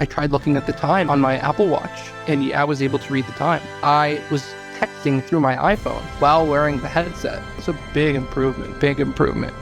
I tried looking at the time on my Apple Watch, and yeah, I was able to read the time. I was texting through my iPhone while wearing the headset. It's a big improvement, big improvement.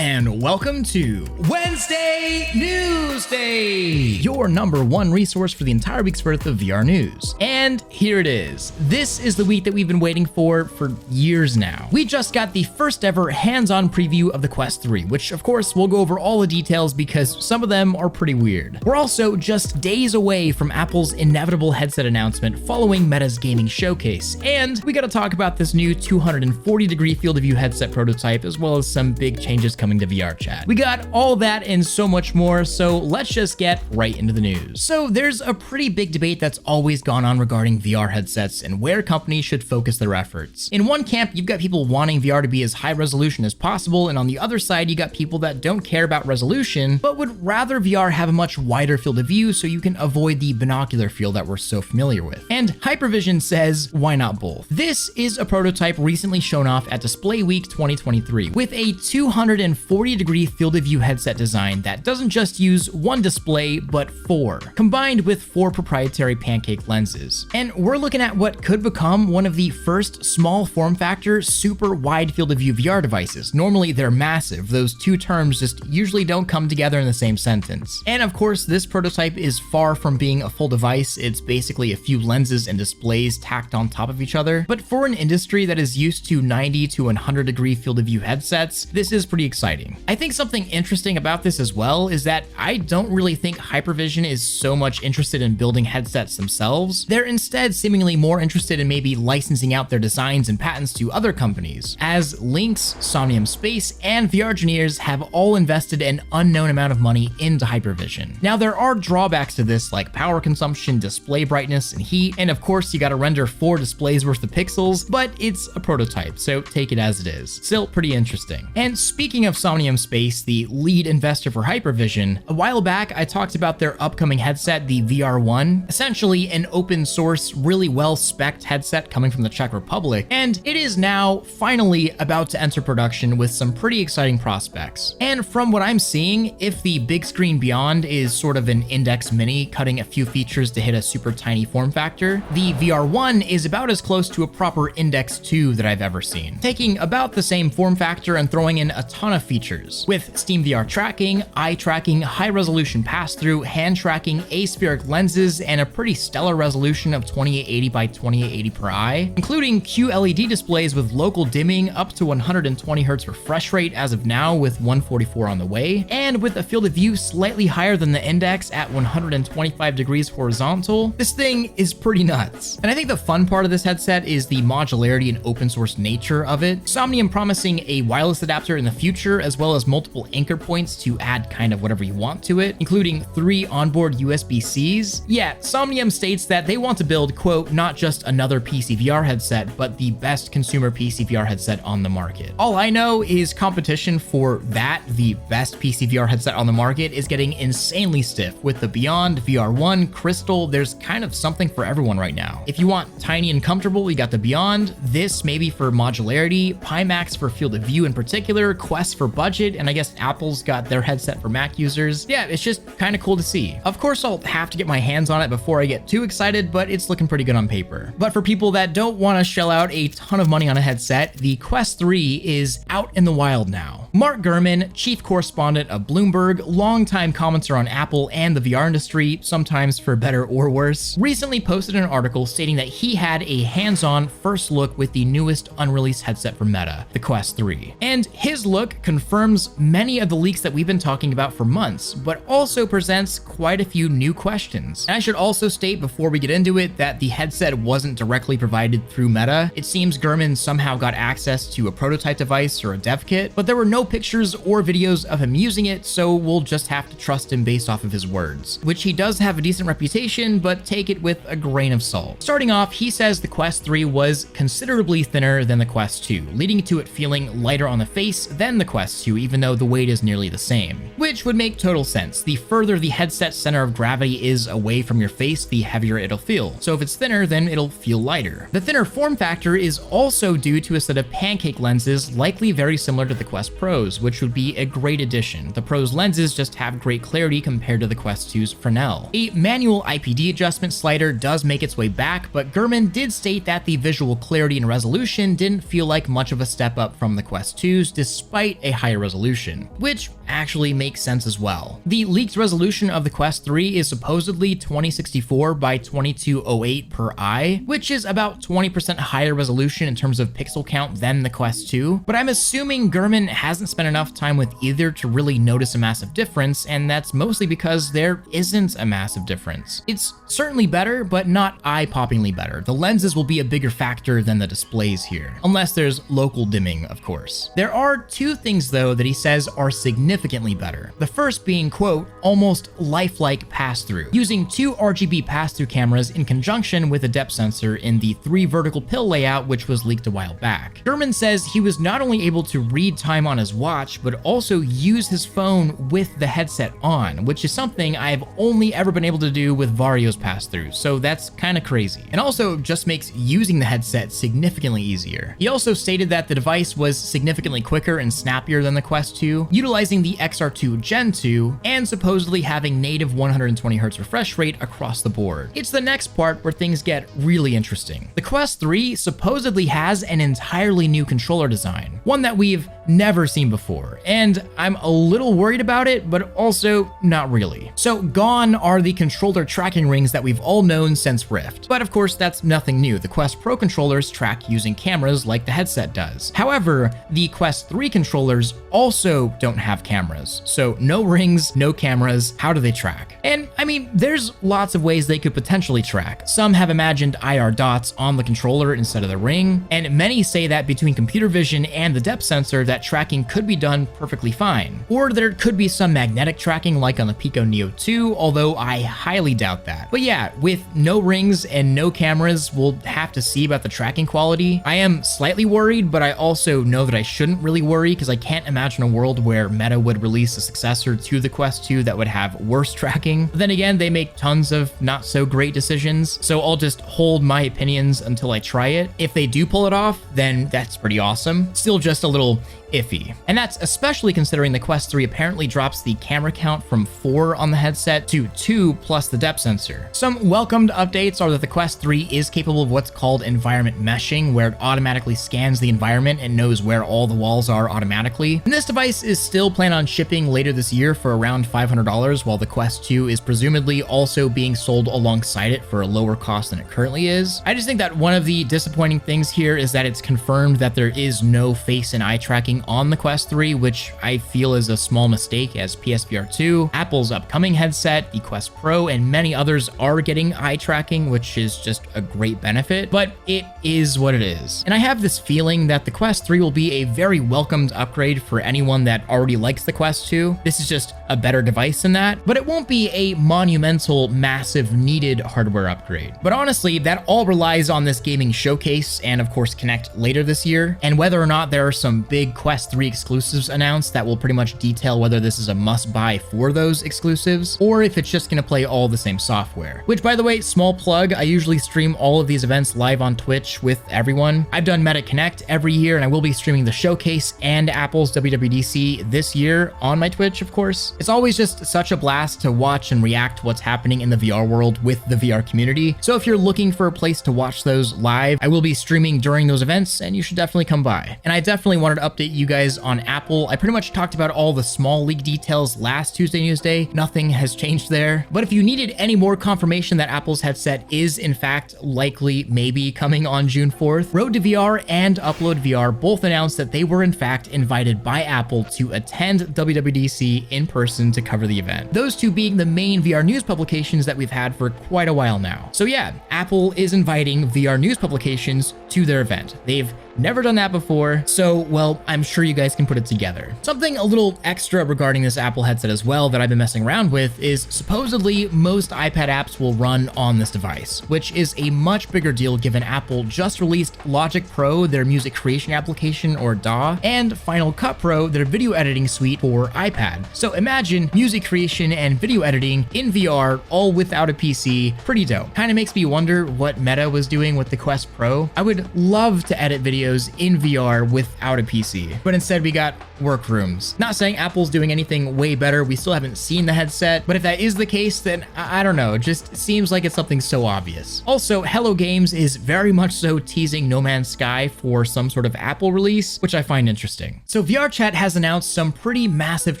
And welcome to Wednesday NEWSDAY, your #1 resource for the entire week's worth of VR news. And here it is. This is the week that we've been waiting for years now. We just got the first ever hands-on preview of the Quest 3, which of course we'll go over all the details because some of them are pretty weird. We're also just days away from Apple's inevitable headset announcement following Meta's gaming showcase. And we gotta talk about this new 240-degree field of view headset prototype, as well as some big changes coming to VRChat. We got all that and so much more, so let's just get right into the news. So there's a pretty big debate that's always gone on regarding VR headsets and where companies should focus their efforts. In one camp, you've got people wanting VR to be as high resolution as possible, and on the other side, you got people that don't care about resolution, but would rather VR have a much wider field of view so you can avoid the binocular feel that we're so familiar with. And HYPERVISION says, why not both? This is a prototype recently shown off at Display Week 2023 with a 240-degree field of view headset design that doesn't just use one display, but 4, combined with 4 proprietary pancake lenses. And we're looking at what could become one of the first small form factor, super wide field of view VR devices. Normally they're massive. Those two terms just usually don't come together in the same sentence. And of course, this prototype is far from being a full device. It's basically a few lenses and displays tacked on top of each other. But for an industry that is used to 90 to 100-degree field of view headsets, this is pretty exciting. I think something interesting about this as well is that I don't really think HYPERVISION is so much interested in building headsets themselves. They're instead seemingly more interested in maybe licensing out their designs and patents to other companies, as Lynx, Somnium Space, and VRGeneers have all invested an unknown amount of money into HYPERVISION. Now, there are drawbacks to this like power consumption, display brightness, and heat, and of course you gotta render 4 displays worth of pixels, but it's a prototype, so take it as it is. Still pretty interesting. And speaking of Somnium Space, the lead investor for HYPERVISION, a while back I talked about their upcoming headset, the VR1, essentially an open source, really well spec'd headset coming from the Czech Republic, and it is now finally about to enter production with some pretty exciting prospects. And from what I'm seeing, if the big screen Beyond is sort of an Index Mini cutting a few features to hit a super tiny form factor, the VR1 is about as close to a proper Index 2 that I've ever seen, taking about the same form factor and throwing in a ton of features, with SteamVR tracking, eye tracking, high-resolution pass-through, hand tracking, aspheric lenses, and a pretty stellar resolution of 2880 by 2880 per eye, including QLED displays with local dimming up to 120Hz refresh rate as of now with 144 on the way, and with a field of view slightly higher than the Index at 125 degrees horizontal. This thing is pretty nuts. And I think the fun part of this headset is the modularity and open source nature of it. Somnium promising a wireless adapter in the future, as well as multiple anchor points to add kind of whatever you want to it, including 3 onboard USB-Cs. Yeah, Somnium states that they want to build, quote, not just another PSVR headset, but the best consumer PSVR headset on the market. All I know is competition for that, the best PSVR headset on the market, is getting insanely stiff. With the Beyond, VR1, Crystal, there's kind of something for everyone right now. If you want tiny and comfortable, you got the Beyond, this maybe for modularity, Pimax for field of view in particular, Quest for budget, and I guess Apple's got their headset for Mac users. Yeah, it's just kind of cool to see. Of course, I'll have to get my hands on it before I get too excited, but it's looking pretty good on paper. But for people that don't want to shell out a ton of money on a headset, the Quest 3 is out in the wild now. Mark Gurman, chief correspondent of Bloomberg, longtime commenter on Apple and the VR industry, sometimes for better or worse, recently posted an article stating that he had a hands-on first look with the newest unreleased headset from Meta, the Quest 3. And his look confirms many of the leaks that we've been talking about for months, but also presents quite a few new questions. And I should also state before we get into it that the headset wasn't directly provided through Meta. It seems Gurman somehow got access to a prototype device or a dev kit, but there were no no pictures or videos of him using it, so we'll just have to trust him based off of his words, which he does have a decent reputation, but take it with a grain of salt. Starting off, he says the Quest 3 was considerably thinner than the Quest 2, leading to it feeling lighter on the face than the Quest 2, even though the weight is nearly the same, which would make total sense. The further the headset's center of gravity is away from your face, the heavier it'll feel. So if it's thinner, then it'll feel lighter. The thinner form factor is also due to a set of pancake lenses, likely very similar to the Quest Pro's, which would be a great addition. The Pro's lenses just have great clarity compared to the Quest 2's Fresnel. A manual IPD adjustment slider does make its way back, but Gurman did state that the visual clarity and resolution didn't feel like much of a step up from the Quest 2's despite a higher resolution, which actually makes sense as well. The leaked resolution of the Quest 3 is supposedly 2064 by 2208 per eye, which is about 20% higher resolution in terms of pixel count than the Quest 2, but I'm assuming Gurman hasn't spent enough time with either to really notice a massive difference, and that's mostly because there isn't a massive difference. It's certainly better, but not eye-poppingly better. The lenses will be a bigger factor than the displays here, unless there's local dimming, of course. There are two things, though, that he says are significantly better. The first being, quote, almost lifelike pass-through, using two RGB pass-through cameras in conjunction with a depth sensor in the 3 vertical pill layout, which was leaked a while back. Gurman says he was not only able to read time on his watch, but also use his phone with the headset on, which is something I've only ever been able to do with Vario's pass-through, so that's kind of crazy. And also just makes using the headset significantly easier. He also stated that the device was significantly quicker and snappier than the Quest 2, utilizing the XR2 Gen 2, and supposedly having native 120Hz refresh rate across the board. It's the next part where things get really interesting. The Quest 3 supposedly has an entirely new controller design, one that we've never seen before, and I'm a little worried about it, but also not really. So gone are the controller tracking rings that we've all known since Rift, but of course that's nothing new. The Quest Pro controllers track using cameras like the headset does. However, the Quest 3 controllers also don't have cameras, so no rings, no cameras. How do they track? And I mean, there's lots of ways they could potentially track. Some have imagined IR dots on the controller instead of the ring, and many say that between computer vision and the depth sensor that tracking could be done perfectly fine. Or there could be some magnetic tracking like on the Pico Neo 2, although I highly doubt that. But yeah, with no rings and no cameras, we'll have to see about the tracking quality. I am slightly worried, but I also know that I shouldn't really worry because I can't imagine a world where Meta would release a successor to the Quest 2 that would have worse tracking. But then again, they make tons of not so great decisions, so I'll just hold my opinions until I try it. If they do pull it off, then that's pretty awesome. Still just a little iffy. And that's especially considering the Quest 3 apparently drops the camera count from 4 on the headset to 2 plus the depth sensor. Some welcomed updates are that the Quest 3 is capable of what's called environment meshing, where it automatically scans the environment and knows where all the walls are automatically. And this device is still planned on shipping later this year for around $500, while the Quest 2 is presumably also being sold alongside it for a lower cost than it currently is. I just think that one of the disappointing things here is that it's confirmed that there is no face and eye tracking on the Quest 3, which I feel is a small mistake, as PSVR 2, Apple's upcoming headset, the Quest Pro, and many others are getting eye tracking, which is just a great benefit, but it is what it is. And I have this feeling that the Quest 3 will be a very welcomed upgrade for anyone that already likes the Quest 2. This is just a better device than that, but it won't be a monumental, massive, needed hardware upgrade. But honestly, that all relies on this gaming showcase and of course Connect later this year, and whether or not there are some big Quest 3 exclusives announced that will pretty much detail whether this is a must-buy for those exclusives, or if it's just going to play all the same software. Which, by the way, small plug, I usually stream all of these events live on Twitch with everyone. I've done Meta Connect every year, and I will be streaming the showcase and Apple's WWDC this year on my Twitch, of course. It's always just such a blast to watch and react to what's happening in the VR world with the VR community. So if you're looking for a place to watch those live, I will be streaming during those events, and you should definitely come by. And I definitely wanted to update you guys on Apple. I pretty much talked about all the small leak details last Tuesday Newsday. Nothing has changed there. But if you needed any more confirmation that Apple's headset is in fact likely maybe coming on June 4th, Road to VR and Upload VR both announced that they were in fact invited by Apple to attend WWDC in person to cover the event. Those two being the main VR news publications that we've had for quite a while now. So yeah, Apple is inviting VR news publications to their event. They've Never done that before, so, well, I'm sure you guys can put it together. Something a little extra regarding this Apple headset as well that I've been messing around with is supposedly most iPad apps will run on this device, which is a much bigger deal given Apple just released Logic Pro, their music creation application or DAW, and Final Cut Pro, their video editing suite for iPad. So imagine music creation and video editing in VR all without a PC. Pretty dope. Kind of makes me wonder what Meta was doing with the Quest Pro. I would love to edit videos in VR without a PC, but instead we got workrooms. Not saying Apple's doing anything way better, we still haven't seen the headset, but if that is the case, then I don't know, it just seems like it's something so obvious. Also, Hello Games is very much so teasing No Man's Sky for some sort of Apple release, which I find interesting. So VRChat has announced some pretty massive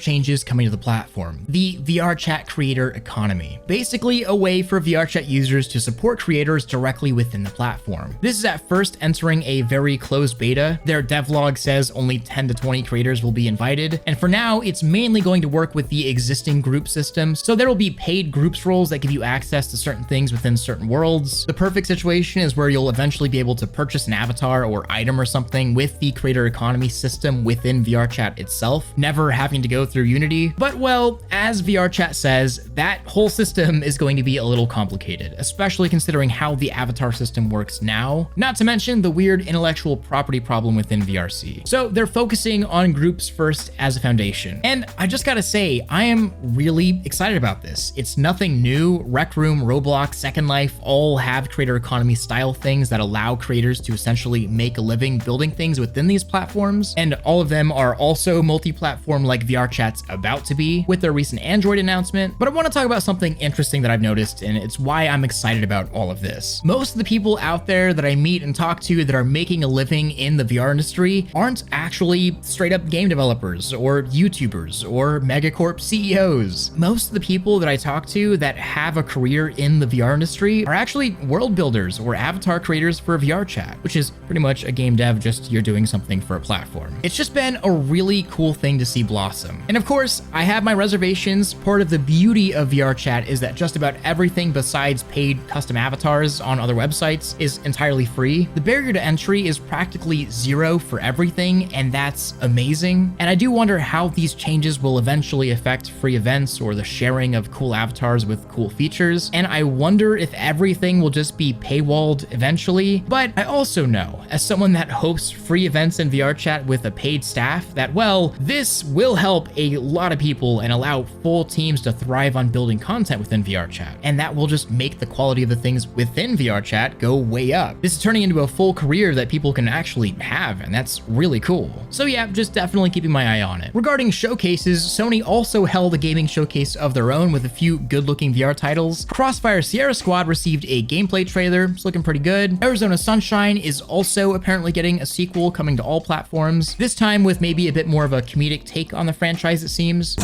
changes coming to the platform. The VRChat Creator Economy. Basically a way for VRChat users to support creators directly within the platform. This is at first entering a very closed beta. Their devlog says only 10 to 20 creators will be invited, and for now, it's mainly going to work with the existing group system, so there will be paid groups roles that give you access to certain things within certain worlds. The perfect situation is where you'll eventually be able to purchase an avatar or item or something with the Creator Economy system within VRChat itself, never having to go through Unity. But well, as VRChat says, that whole system is going to be a little complicated, especially considering how the avatar system works now, not to mention the weird intellectual property problem within VRC. So they're focusing on groups first as a foundation. And I just gotta say, I am really excited about this. It's nothing new. Rec Room, Roblox, Second Life all have Creator Economy style things that allow creators to essentially make a living building things within these platforms. And all of them are also multi-platform like VRChat's about to be with their recent Android announcement. But I want to talk about something interesting that I've noticed, and it's why I'm excited about all of this. Most of the people out there that I meet and talk to that are making a living in the VR industry aren't actually straight up game developers or YouTubers or megacorp CEOs. Most of the people that I talk to that have a career in the VR industry are actually world builders or avatar creators for VRChat, which is pretty much a game dev, just you're doing something for a platform. It's just been a really cool thing to see blossom. And of course, I have my reservations. Part of the beauty of VRChat is that just about everything besides paid custom avatars on other websites is entirely free. The barrier to entry is practically zero for everything, and that's amazing. And I do wonder how these changes will eventually affect free events or the sharing of cool avatars with cool features. And I wonder if everything will just be paywalled eventually. But I also know, as someone that hosts free events in VRChat with a paid staff, that, well, this will help a lot of people and allow full teams to thrive on building content within VRChat. And that will just make the quality of the things within VRChat go way up. This is turning into a full career that people can actually have, and that's really cool. So yeah, just definitely keeping my eye on it. Regarding showcases, Sony also held a gaming showcase of their own with a few good-looking VR titles. Crossfire Sierra Squad received a gameplay trailer. It's looking pretty good. Arizona Sunshine is also apparently getting a sequel coming to all platforms, this time with maybe a bit more of a comedic take on the franchise, it seems.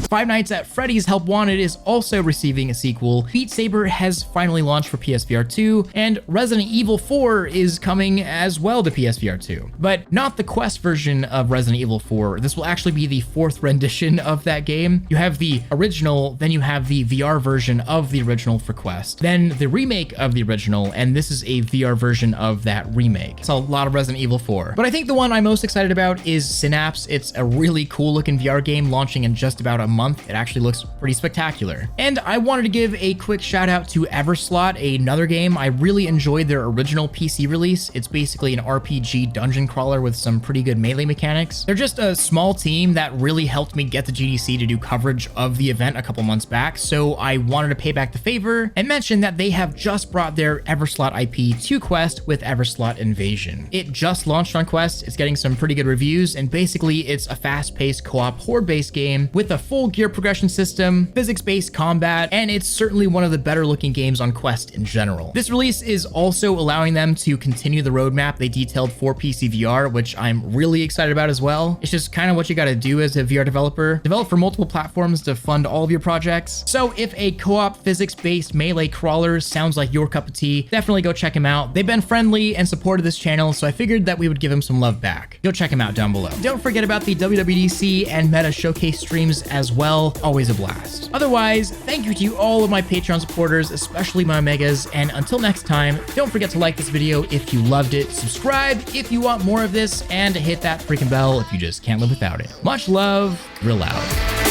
Five Nights at Freddy's Help Wanted is also receiving a sequel. Beat Saber has finally launched for PSVR 2, and Resident Evil 4 is coming as well to PSVR 2. But not the Quest version of Resident Evil 4. This will actually be the fourth rendition of that game. You have the original, then you have the VR version of the original for Quest, then the remake of the original, and this is a VR version of that remake. It's a lot of Resident Evil 4. But I think the one I'm most excited about is Synapse. It's a really cool looking VR game launching in just about a month. It actually looks pretty spectacular. And I wanted to give a quick shout out to EverSlaught, another game. I really enjoyed their original PC release. It's basically an RPG dungeon crawler with some pretty good melee mechanics. They're just a small team that really helped me get the GDC to do coverage of the event a couple months back, so I wanted to pay back the favor and mention that they have just brought their EverSlaught IP to Quest with EverSlaught Invasion. It just launched on Quest, it's getting some pretty good reviews, and basically it's a fast-paced co-op horde-based game with a full gear progression system, physics-based combat, and it's certainly one of the better looking games on Quest in general. This release is also allowing them to continue the roadmap they detailed for PSVR, which I'm really excited about as well. It's just kind of what you gotta do as a VR developer. Develop for multiple platforms to fund all of your projects. So if a co-op physics-based melee crawler sounds like your cup of tea, definitely go check them out. They've been friendly and supported this channel, so I figured that we would give them some love back. Go check them out down below. Don't forget about the WWDC and Meta Showcase streams as well. well. Always a blast. Otherwise, thank you to all of my Patreon supporters, especially my Omegas, and until next time, don't forget to like this video if you loved it, subscribe if you want more of this, and hit that freaking bell if you just can't live without it. Much love, Thrill out.